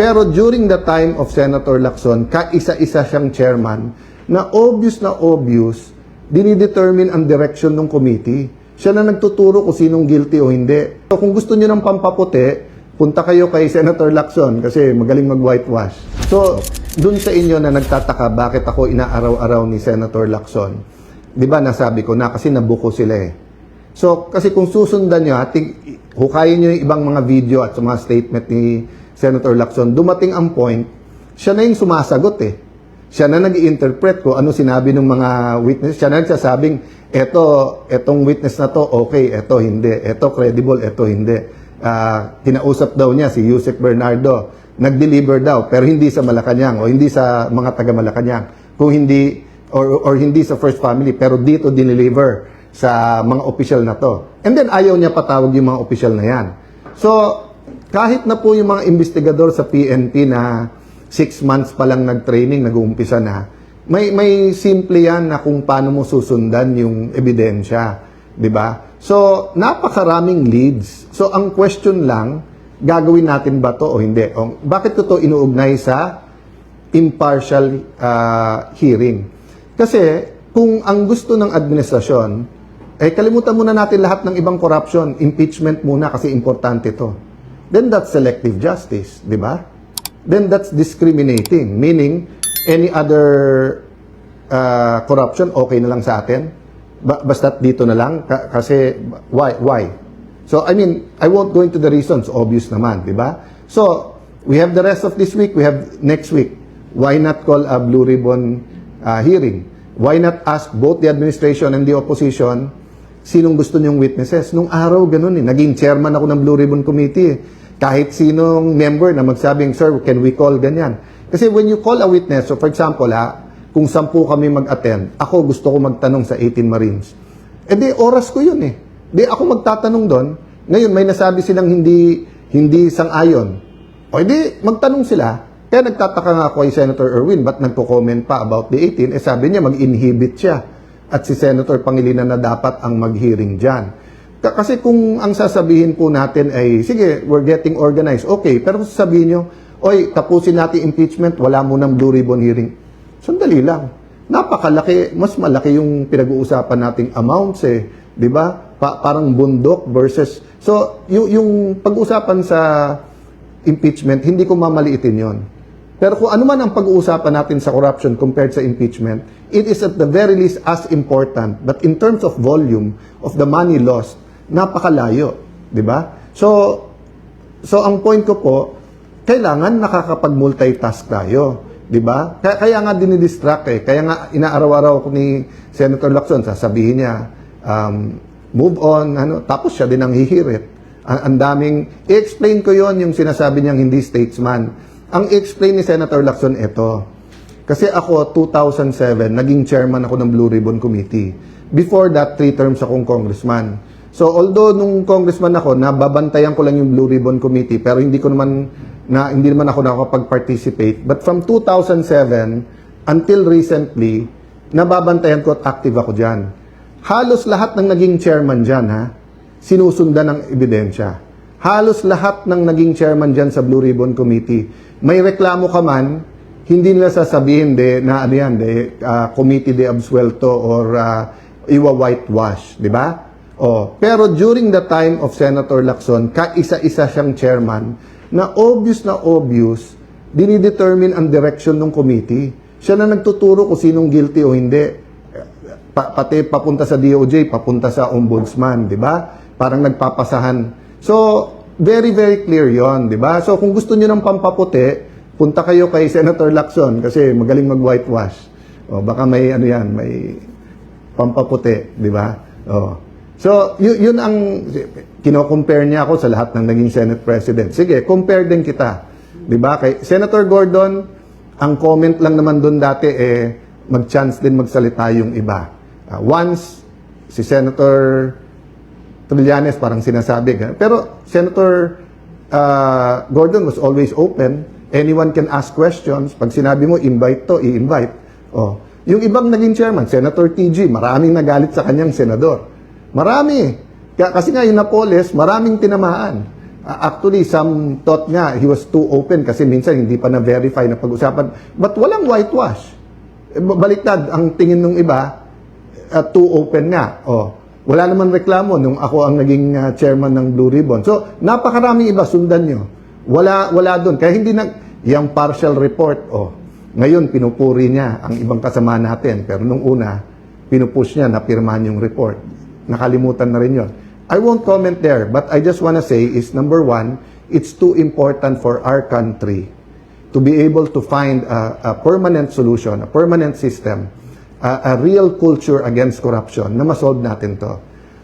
Pero during the time of Senator Lacson, kaisa-isa siyang chairman na obvious, dinidetermine ang direction ng committee. Siya na nagtuturo kung sinong guilty o hindi. So kung gusto niyo ng pampaputi, punta kayo kay Senator Lacson kasi magaling mag-whitewash. So, dun sa inyo na nagtataka bakit ako inaaraw-araw ni Senator Lacson, di ba nasabi ko na kasi nabuko sila eh. So, kasi kung susundan nyo, hukayin nyo yung ibang mga video at mga statement ni Senator Lacson, dumating ang point, siya na yung sumasagot eh. Siya na nag-i-interpret ko ano sinabi ng mga witness. Siya na nagsasabing, etong witness na to, okay, eto hindi, eto credible, eto hindi. Kinausap daw niya si Yusek Bernardo, nag-deliver daw, pero hindi sa Malacanang o hindi sa mga taga Malacanang. Kung hindi, or hindi sa First Family, pero dito dineliver sa mga opisyal na to. And then ayaw niya patawag yung mga opisyal na yan. So, kahit na po yung mga investigador sa PNP na 6 months pa lang nag-training, nag-uumpisa na, may simple yan na kung paano mo susundan yung ebidensya. Diba? So, napakaraming leads. So, ang question lang, gagawin natin ba to o hindi? O, bakit ito inuugnay sa impartial hearing? Kasi, kung ang gusto ng administrasyon, kalimutan muna natin lahat ng ibang corruption, impeachment muna kasi importante to. Then that's selective justice, di ba? Then that's discriminating, meaning any other corruption okay na lang sa atin? Basta't dito na lang? Kasi why? So, I mean, I won't go into the reasons, obvious naman, di ba? So, we have the rest of this week, we have next week. Why not call a Blue Ribbon hearing? Why not ask both the administration and the opposition sinong gusto niyong witnesses? Nung araw, ganun eh. Naging chairman ako ng Blue Ribbon Committee. Kahit sinong member na magsabing, sir, can we call ganyan? Kasi when you call a witness, so for example, kung 10 kami mag-attend, ako gusto ko magtanong sa 18 Marines. Di, oras ko yun eh. Di, ako magtatanong doon. Ngayon, may nasabi silang hindi sang-ayon. O di, magtanong sila. Kaya nagtataka nga ako kay Senator Erwin, ba't nagpo-comment pa about the 18? Sabi niya, mag-inhibit siya. At si Senator Pangilinan na dapat ang mag-hearing dyan. Kasi kung ang sasabihin po natin ay, sige, we're getting organized. Okay, pero kung sasabihin nyo, oy, tapusin natin impeachment, wala munang Blue Ribbon hearing. Sandali lang. Napakalaki, mas malaki yung pinag-uusapan nating amounts eh. Di ba? Parang bundok versus... So, yung pag-uusapan sa impeachment, hindi ko mamaliitin yon. Pero kung ano man ang pag-uusapan natin sa corruption compared sa impeachment, it is at the very least as important. But in terms of volume of the money lost, napakalayo. Di ba? So ang point ko po, kailangan nakakapag-multitask tayo. Di ba? Kaya nga dinidistract eh. Kaya nga inaaraw-araw ko ni Senator Lacson, sasabihin niya, move on, tapos siya din ang hihirit. Ang daming, i-explain ko yon yung sinasabi niyang hindi statesman. Ang i-explain ni Senator Lacson ito. Kasi ako, 2007, naging chairman ako ng Blue Ribbon Committee. Before that, 3 terms akong congressman. So, although nung congressman ako, nababantayan ko lang yung Blue Ribbon Committee, pero hindi naman ako nakakapag-participate. But from 2007 until recently, nababantayan ko at active ako dyan. Halos lahat ng naging chairman dyan, sinusundan ng ebidensya. Halos lahat ng naging chairman dyan sa Blue Ribbon Committee, may reklamo ka man, hindi nila sasabihin committee de absuelto or iwa-whitewash, di ba? Pero during the time of Senator Lacson, kaisa-isa siyang chairman na obvious, dinidetermine ang direction ng committee. Siya na nagtuturo kung sinong guilty o hindi. Pati papunta sa DOJ, papunta sa ombudsman, di ba? Parang nagpapasahan. So, very, very clear yon, di ba? So, kung gusto niyo ng pampaputi, punta kayo kay Senator Lacson kasi magaling mag-whitewash. Baka may may pampaputi, di ba? So, yun ang kino-compare niya ako sa lahat ng naging Senate President. Sige, compare din kita. Di ba? Kay Senator Gordon, ang comment lang naman doon dati mag-chance din magsalita yung iba. Once, si Senator Trillanes parang sinasabi. Pero Senator Gordon was always open. Anyone can ask questions. Pag sinabi mo, invite to, i-invite. Yung ibang naging chairman, Senator TG, maraming nagalit sa kanyang senador. Marami. Kasi nga yung Napoles, maraming tinamaan. Actually, some thought nga he was too open kasi minsan hindi pa na-verify na pag-usapan. But walang whitewash. Baliktad, ang tingin ng iba, too open nga. Wala naman reklamo nung ako ang naging chairman ng Blue Ribbon. So, napakaraming iba, sundan nyo. Wala doon. Kaya hindi yung partial report, ngayon pinupuri niya ang ibang kasama natin. Pero nung una, pinupush niya na pirmahan yung report. Nakalimutan na rin yun. I won't comment there, but I just want to say is, number one, it's too important for our country to be able to find a permanent solution, a permanent system, a real culture against corruption na masolve natin to.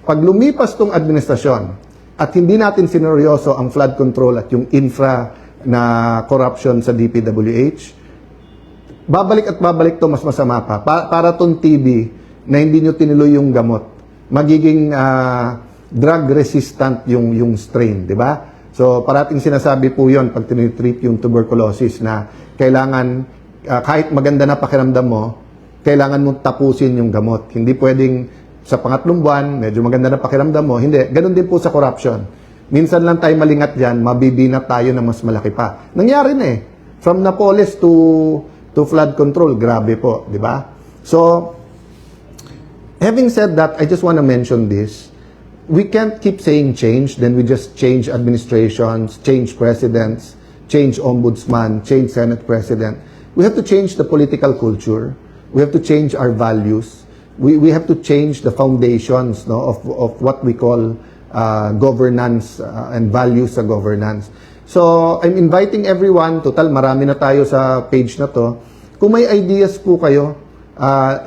Pag lumipas tong administrasyon at hindi natin sineryoso ang flood control at yung infra na corruption sa DPWH, babalik to mas masama pa. Para tong TB na hindi nyo tinuloy yung gamot, magiging drug resistant yung strain, di ba? So parating sinasabi po yon pag tinitreat yung tuberculosis na kailangan, kahit maganda na pakiramdam mo, kailangan mo tapusin yung gamot. Hindi pwedeng sa pangatlong buwan, medyo maganda na pakiramdam mo. Hindi. Ganun din po sa corruption. Minsan lang tayo malingat dyan, mabibinat tayo na mas malaki pa. Nangyari na eh. From Napoles to flood control, grabe po. Di ba? So, having said that, I just want to mention this. We can't keep saying change, then we just change administrations, change presidents, change ombudsman, change Senate president. We have to change the political culture. We have to change our values. We have to change the foundations of what we call governance and values sa governance. So, I'm inviting everyone, total marami na tayo sa page na to. Kung may ideas po kayo,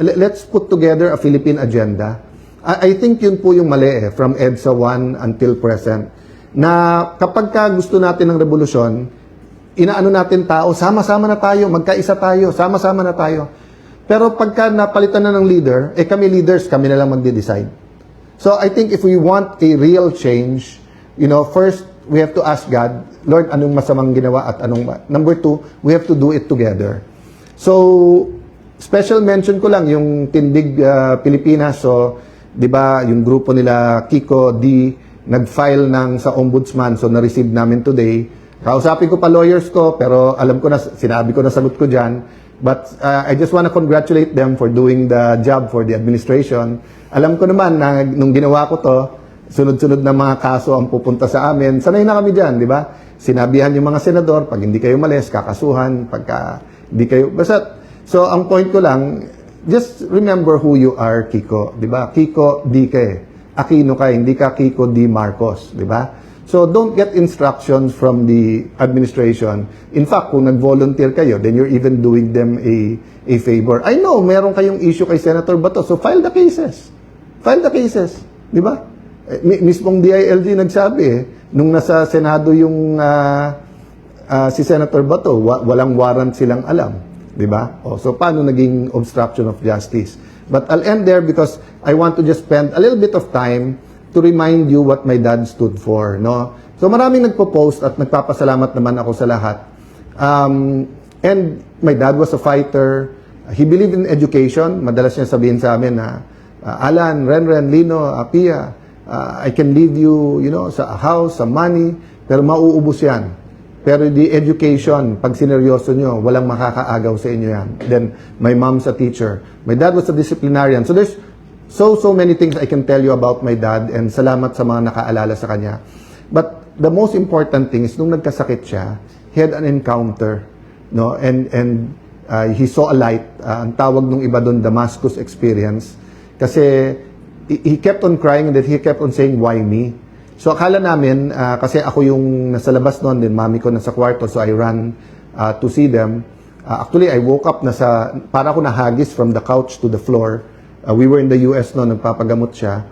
let's put together a Philippine agenda. I think yun po yung mali from EDSA 1 until present. Na kapag ka gusto natin ng revolusyon, inaano natin tao, sama-sama na tayo, magkaisa tayo, sama-sama na tayo. Pero pagka napalitan na ng leader, kami leaders, kami na lang magde-decide. So I think if we want a real change, first, we have to ask God, Lord, anong masamang ginawa at anong... Number two, we have to do it together. So, special mention ko lang yung Tindig Pilipinas. So, di ba, yung grupo nila, Kiko, D, nag-file sa ombudsman. So, na-receive namin today. Kausapin ko pa lawyers ko, pero alam ko na, sinabi ko na sagot ko dyan. But I just want to congratulate them for doing the job for the administration. Alam ko naman na nung ginawa ko to, sunod-sunod na mga kaso ang pupunta sa amin. Sanay na kami dyan, di ba? Sinabihan yung mga senador, pag hindi kayo malis, kakasuhan, pagka hindi kayo... Basta, so ang point ko lang, just remember who you are, Kiko. Di ba? Kiko D. Aquino ka, hindi ka Kiko D. Marcos. Di ba? So, don't get instructions from the administration. In fact, kung nag-volunteer kayo, then you're even doing them a favor. I know, meron kayong issue kay Senator Bato, so file the cases. File the cases. Di ba? Mismong DILG nagsabi nung nasa Senado yung si Senator Bato, walang warrant silang alam. Di ba? So, paano naging obstruction of justice? But I'll end there because I want to just spend a little bit of time to remind you what my dad stood for, no? So maraming nagpo-post at nagpapasalamat naman ako sa lahat. And my dad was a fighter. He believed in education. Madalas niya sabihin sa amin na, Alan, Renren, Lino, Pia, I can leave you, sa house, sa money, pero mauubos yan. Pero the education, pag sineryoso nyo, walang makakaagaw sa inyo yan. Then, my mom's a teacher. My dad was a disciplinarian. So there's so many things I can tell you about my dad, and salamat sa mga nakaalala sa kanya. But the most important thing is nung nagkasakit siya, he had an encounter, no? And he saw a light. Ang tawag nung iba doon, Damascus experience. Kasi he kept on crying and then he kept on saying, why me? So akala namin, kasi ako yung nasa labas noon, din mami ko nasa kwarto, so I ran to see them. Actually, I woke up para ako nahagis from the couch to the floor. We were in the US noon, nagpapagamot siya.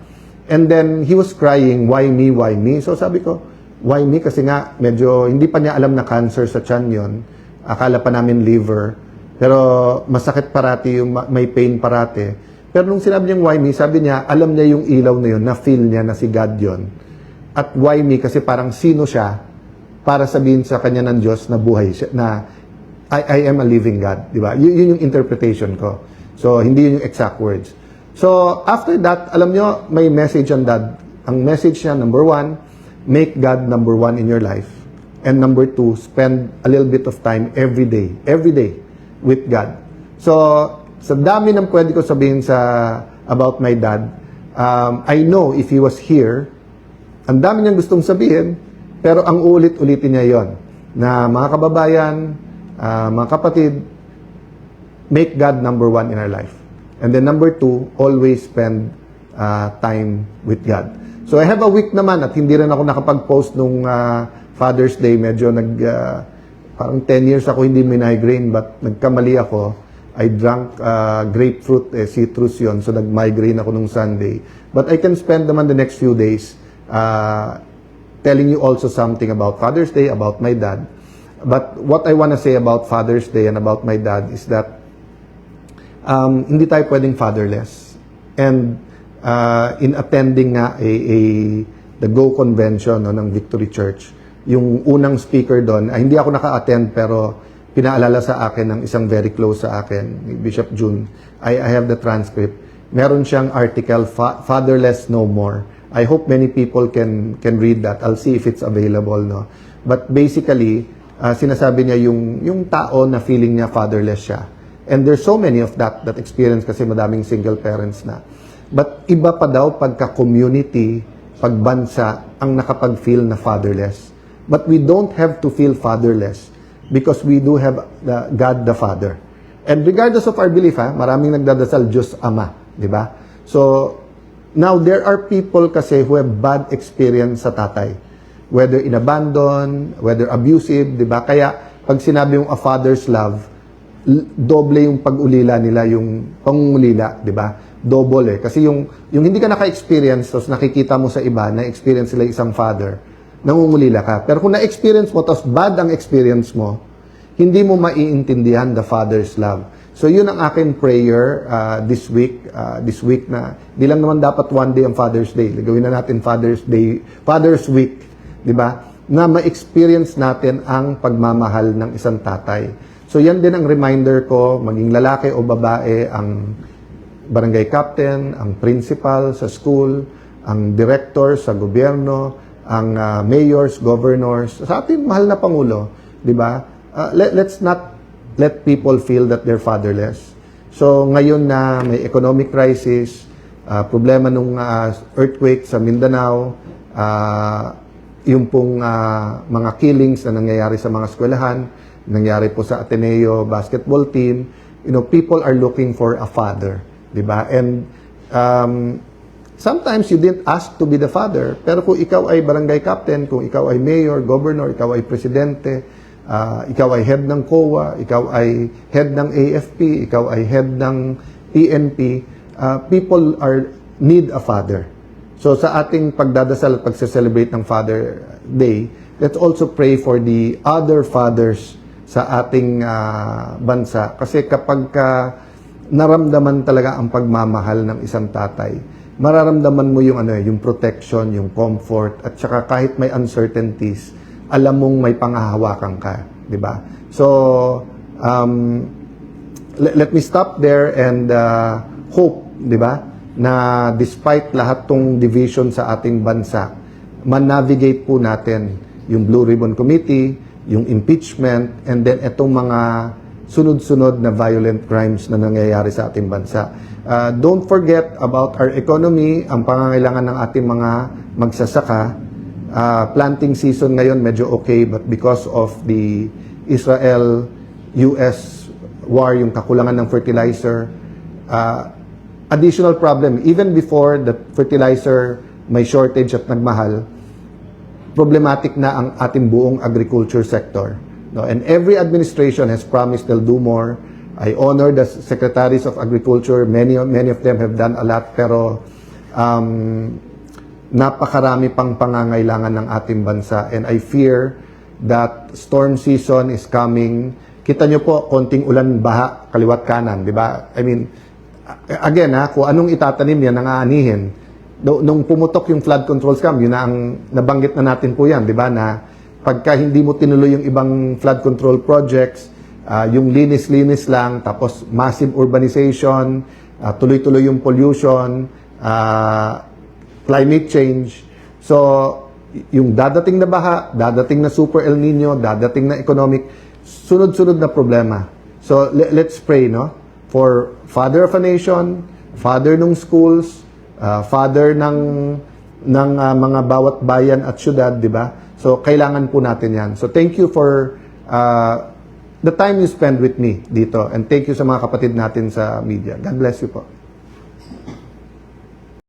And then, he was crying, why me, why me? So sabi ko, why me? Kasi nga, medyo hindi pa niya alam na cancer sa tiyan yun. Akala pa namin liver. Pero masakit parati, may pain parati. Pero nung sinabi niyang why me, sabi niya, alam niya yung ilaw na yun, na-feel niya na si God yun. At why me? Kasi parang sino siya para sabihin sa kanya ng Diyos na buhay siya, na I am a living God. Di ba? Yun yung interpretation ko. So, hindi yun yung exact words. So, after that, alam nyo, may message on Dad. Ang message niya, number one, make God number one in your life. And number two, spend a little bit of time every day with God. So, sa dami ng pwede ko sabihin about my dad, I know if he was here, ang dami niyang gustong sabihin, pero ang ulit-ulitin niya yon na mga kababayan, mga kapatid, make God number one in our life. And then number two, always spend time with God. So I have a week naman at hindi rin ako nakapag-post nung Father's Day. Medyo parang 10 years ako hindi may migraine but nagkamali ako. I drank grapefruit, citrus yon, so nag-migraine ako nung Sunday. But I can spend naman the next few days telling you also something about Father's Day, about my dad. But what I want to say about Father's Day and about my dad is that hindi tayo pwedeng fatherless. And in attending nga the Go Convention ng Victory Church, yung unang speaker doon, hindi ako naka-attend pero pinaalala sa akin ng isang very close sa akin, Bishop June. I have the transcript. Meron siyang article, Fatherless No More. I hope many people can read that. I'll see if it's available, no. But basically, sinasabi niya yung tao na feeling niya fatherless siya. And there's so many of that experience kasi madaming single parents na. But iba pa daw pagka-community, pagbansa, ang nakapag-feel na fatherless. But we don't have to feel fatherless because we do have God the Father. And regardless of our belief, maraming nagdadasal Diyos Ama, di ba? So, now there are people kasi who have bad experience sa tatay. Whether in abandon, whether abusive, di ba? Kaya, pag sinabi yung a father's love, doble yung pag-ulila nila, yung pangungulila, di ba? Double Kasi yung hindi ka naka-experience, tapos nakikita mo sa iba, na-experience sila isang father, nangungulila ka. Pero kung na-experience mo, tapos bad ang experience mo, hindi mo maiintindihan the father's love. So yun ang aking prayer this week na, di lang naman dapat one day ang Father's Day. Gawin na natin Father's Day, Father's Week, di ba? Na ma-experience natin ang pagmamahal ng isang tatay. So yan din ang reminder ko, maging lalaki o babae, ang barangay captain, ang principal sa school, ang director sa gobyerno, ang mayors, governors, sa ating mahal na Pangulo, di ba? Let's not let people feel that they're fatherless. So ngayon na may economic crisis, problema nung earthquake sa Mindanao, yung pong mga killings na nangyayari sa mga eskwelahan, nangyari po sa Ateneo basketball team, people are looking for a father. Diba? And sometimes you didn't ask to be the father, pero kung ikaw ay barangay captain, kung ikaw ay mayor, governor, ikaw ay presidente, ikaw ay head ng COA, ikaw ay head ng AFP, ikaw ay head ng PNP, people need a father. So sa ating pagdadasal at pagse-celebrate ng Father Day, let's also pray for the other fathers sa ating bansa. Kasi kapag naramdaman talaga ang pagmamahal ng isang tatay, mararamdaman mo yung protection, yung comfort, at saka kahit may uncertainties, alam mong may pangahawakan ka, di ba? So, let me stop there and hope, di ba, na despite lahat tong division sa ating bansa, man-navigate po natin yung Blue Ribbon Committee, yung impeachment, and then itong mga sunod-sunod na violent crimes na nangyayari sa ating bansa. Don't forget about our economy, ang pangangailangan ng ating mga magsasaka. Planting season ngayon medyo okay, but because of the Israel-US war, yung kakulangan ng fertilizer, additional problem. Even before the fertilizer may shortage at nagmahal, problematic na ang ating buong agriculture sector. No, and every administration has promised they'll do more. I honor the secretaries of agriculture. Many of them have done a lot, pero napakarami pang pangangailangan ng ating bansa. And I fear that storm season is coming. Kita nyo po, konting ulan, baha, kaliwat kanan, di ba? I mean, again, kung anong itatanim yan, ang aanihin. Nung pumutok yung flood control scam, yun na ang nabanggit na natin po yan, di ba, na pagka hindi mo tinuloy yung ibang flood control projects, yung linis-linis lang, tapos massive urbanization, tuloy-tuloy yung pollution, climate change. So, yung dadating na baha, dadating na super El Nino, dadating na economic, sunod-sunod na problema. So, let's pray, no? For father of a nation, father ng schools, father ng mga bawat bayan at syudad, di ba? So, kailangan po natin yan. So, thank you for the time you spend with me dito. And thank you sa mga kapatid natin sa media. God bless you po.